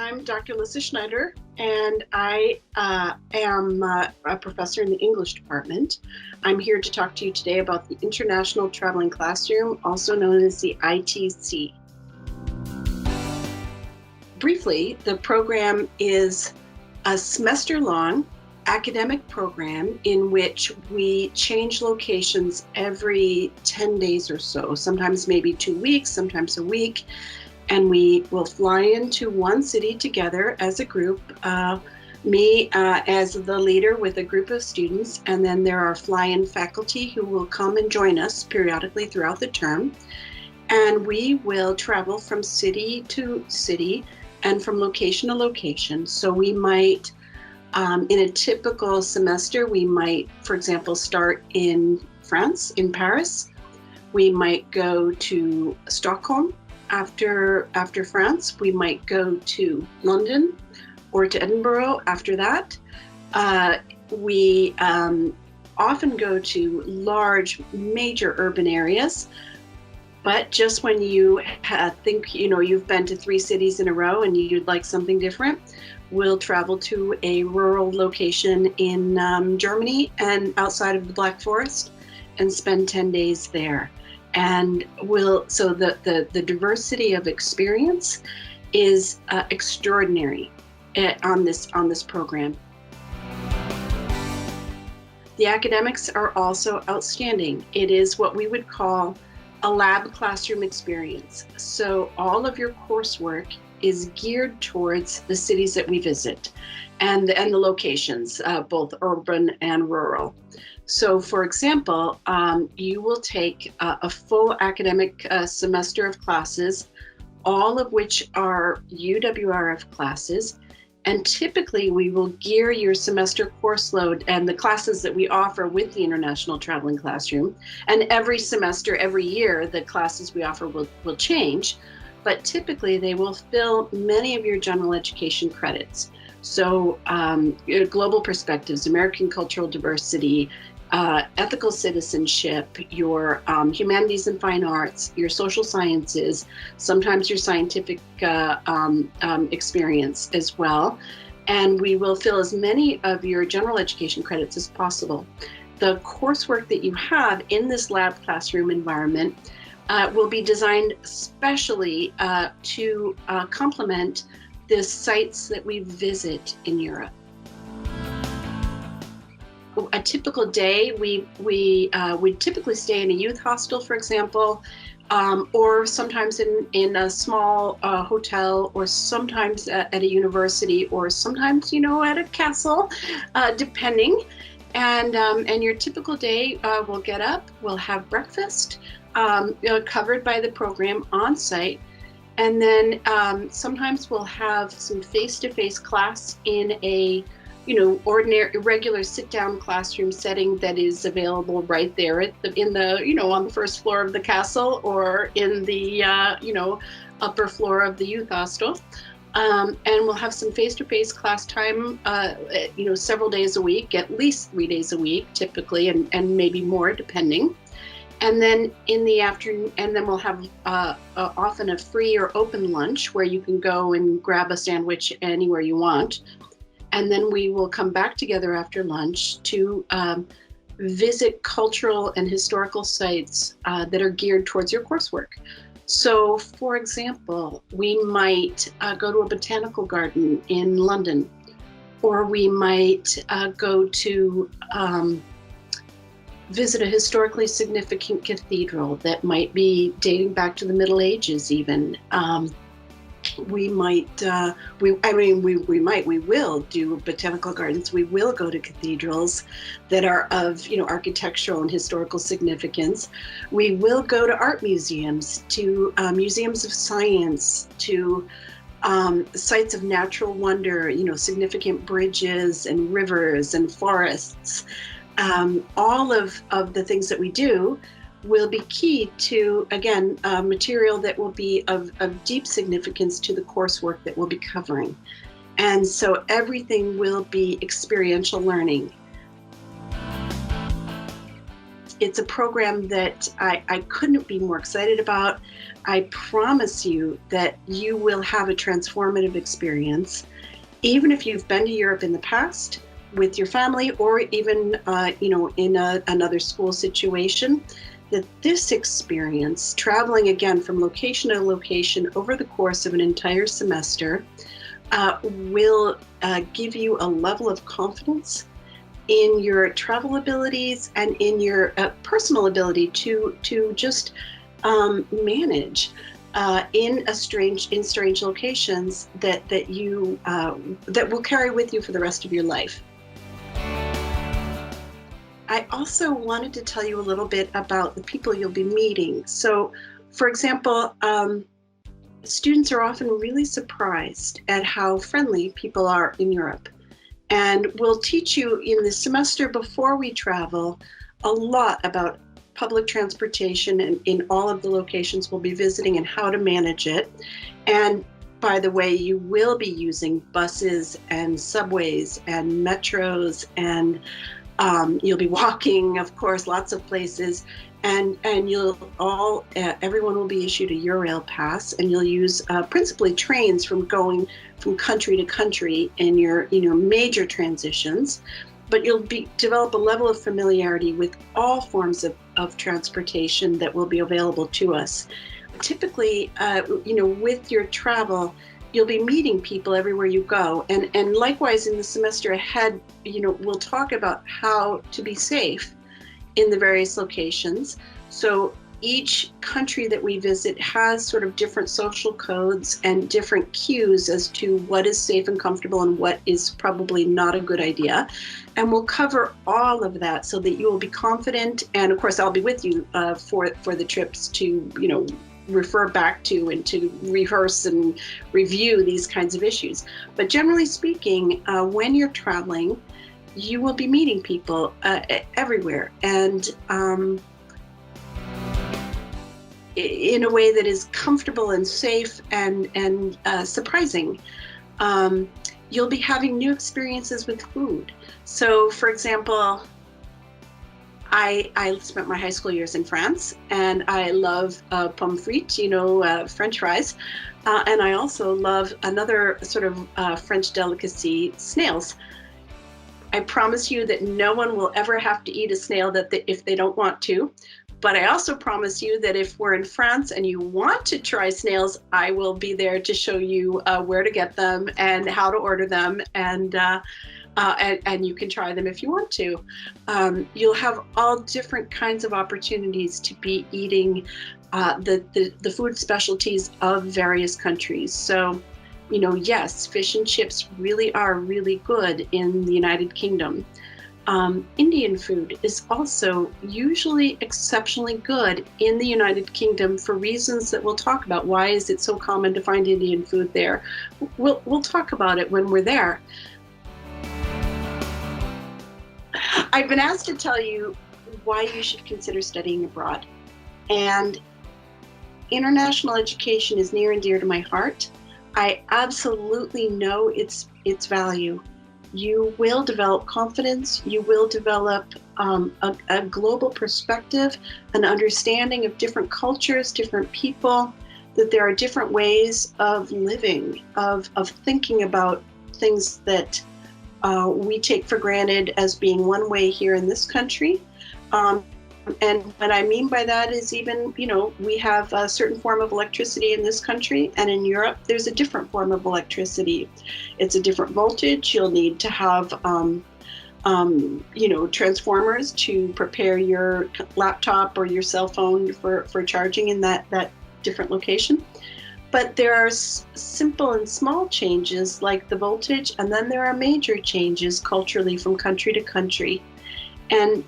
I'm Dr. Lissa Schneider, and I am a professor in the English department. I'm here to talk to you today about the International Traveling Classroom, also known as the ITC. Briefly, the program is a semester-long academic program in which we change locations every 10 days or so, sometimes maybe 2 weeks, sometimes a week. And we will fly into one city together as a group, me as the leader with a group of students, and then there are fly-in faculty who will come and join us periodically throughout the term. And we will travel from city to city and from location to location. So we might, in a typical semester, we might, for example, start in France, in Paris. We might go to Stockholm. After France, we might go to London or to Edinburgh after that. We often go to large, major urban areas, but just when you think you've been to 3 cities in a row and you'd like something different, we'll travel to a rural location in Germany and outside of the Black Forest and spend 10 days there. And so the diversity of experience is extraordinary on this program. The academics are also outstanding. It is what we would call a lab classroom experience. So all of your coursework is geared towards the cities that we visit and the locations, both urban and rural. So, for example, you will take a full academic semester of classes, all of which are UWRF classes, and typically we will gear your semester course load and the classes that we offer with the International Traveling Classroom. And every semester, every year, the classes we offer will change, but typically they will fill many of your general education credits. So your global perspectives, American cultural diversity, ethical citizenship, your humanities and fine arts, your social sciences, sometimes your scientific experience as well. And we will fill as many of your general education credits as possible. The coursework that you have in this lab classroom environment will be designed specially to complement the sites that we visit in Europe. A typical day, we would typically stay in a youth hostel, for example, or sometimes in a small hotel, or sometimes at a university, or sometimes, at a castle, depending. And your typical day, we'll get up, we'll have breakfast, covered by the program on site. And then sometimes we'll have some face-to-face class in a ordinary, regular sit-down classroom setting that is available right there on the first floor of the castle or in the, upper floor of the youth hostel. And we'll have some face-to-face class time, several days a week, at least 3 days a week, typically, and maybe more, depending. And then in the afternoon, and then we'll have often a free or open lunch where you can go and grab a sandwich anywhere you want. And then we will come back together after lunch to visit cultural and historical sites that are geared towards your coursework. So, for example, we might go to a botanical garden in London, or we might go to visit a historically significant cathedral that might be dating back to the Middle Ages even. We will do botanical gardens. We will go to cathedrals that are of, architectural and historical significance. We will go to art museums, to museums of science, to sites of natural wonder, significant bridges and rivers and forests. All of the things that we do will be key to, again, material that will be of deep significance to the coursework that we'll be covering. And so everything will be experiential learning. it's a program that I couldn't be more excited about. I promise you that you will have a transformative experience, even if you've been to Europe in the past with your family, or even in another school situation. That this experience, traveling again from location to location over the course of an entire semester, will give you a level of confidence in your travel abilities and in your personal ability to just manage in strange locations that will carry with you for the rest of your life. I also wanted to tell you a little bit about the people you'll be meeting. So, for example, students are often really surprised at how friendly people are in Europe. And we'll teach you in the semester before we travel a lot about public transportation in all of the locations we'll be visiting and how to manage it. And by the way, you will be using buses and subways and metros, and you'll be walking, of course, lots of places, and everyone will be issued a Eurail pass, and you'll use principally trains going from country to country in your major transitions. But you'll develop a level of familiarity with all forms of transportation that will be available to us. Typically, with your travel, you'll be meeting people everywhere you go. And likewise, in the semester ahead, we'll talk about how to be safe in the various locations. So each country that we visit has sort of different social codes and different cues as to what is safe and comfortable and what is probably not a good idea. And we'll cover all of that so that you will be confident. And of course, I'll be with you for the trips to, refer back to and to rehearse and review these kinds of issues. But generally speaking, when you're traveling, you will be meeting people everywhere, and in a way that is comfortable and safe and surprising. You'll be having new experiences with food. So, for example, I spent my high school years in France, and I love pommes frites, French fries. And I also love another sort of French delicacy, snails. I promise you that no one will ever have to eat a snail if they don't want to. But I also promise you that if we're in France and you want to try snails, I will be there to show you where to get them and how to order them, and you can try them if you want to. You'll have all different kinds of opportunities to be eating the food specialties of various countries. So, yes, fish and chips really are really good in the United Kingdom. Indian food is also usually exceptionally good in the United Kingdom for reasons that we'll talk about. Why is it so common to find Indian food there? We'll talk about it when we're there. I've been asked to tell you why you should consider studying abroad. And international education is near and dear to my heart. I absolutely know its value. You will develop confidence. You will develop a global perspective, an understanding of different cultures, different people, that there are different ways of living, of thinking about things that we take for granted as being one way here in this country. And what I mean by that is even, we have a certain form of electricity in this country, and in Europe, there's a different form of electricity. It's a different voltage. You'll need to have, transformers to prepare your laptop or your cell phone for charging in that different location. But there are simple and small changes like the voltage, and then there are major changes culturally from country to country. And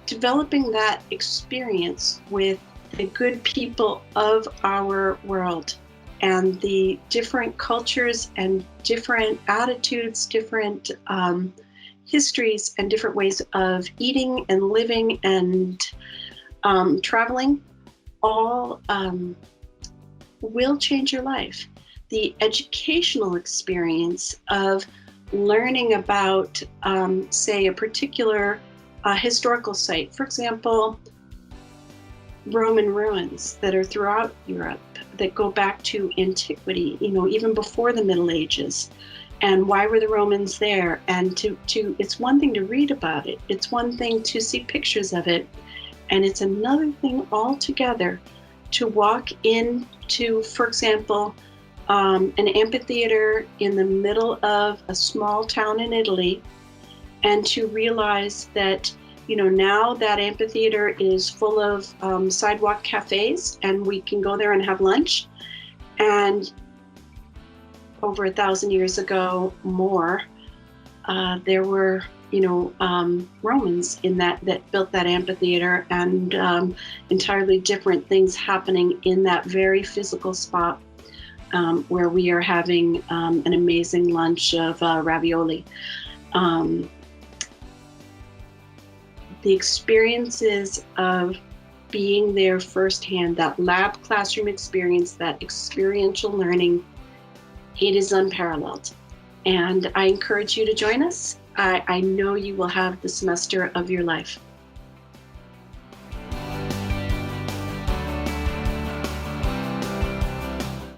developing that experience with the good people of our world and the different cultures and different attitudes, different histories and different ways of eating and living and traveling, all will change your life. The educational experience of learning about, say, a particular historical site. For example, Roman ruins that are throughout Europe that go back to antiquity, even before the Middle Ages. And why were the Romans there? And to it's one thing to read about it. It's one thing to see pictures of it. And it's another thing altogether to walk into, for example, an amphitheater in the middle of a small town in Italy, and to realize that, now that amphitheater is full of sidewalk cafes, and we can go there and have lunch. And over 1,000 years ago, more, there were, Romans in that built that amphitheater, and entirely different things happening in that very physical spot where we are having an amazing lunch of ravioli. The experiences of being there firsthand, that lab classroom experience, that experiential learning, it is unparalleled. And I encourage you to join us. I know you will have the semester of your life.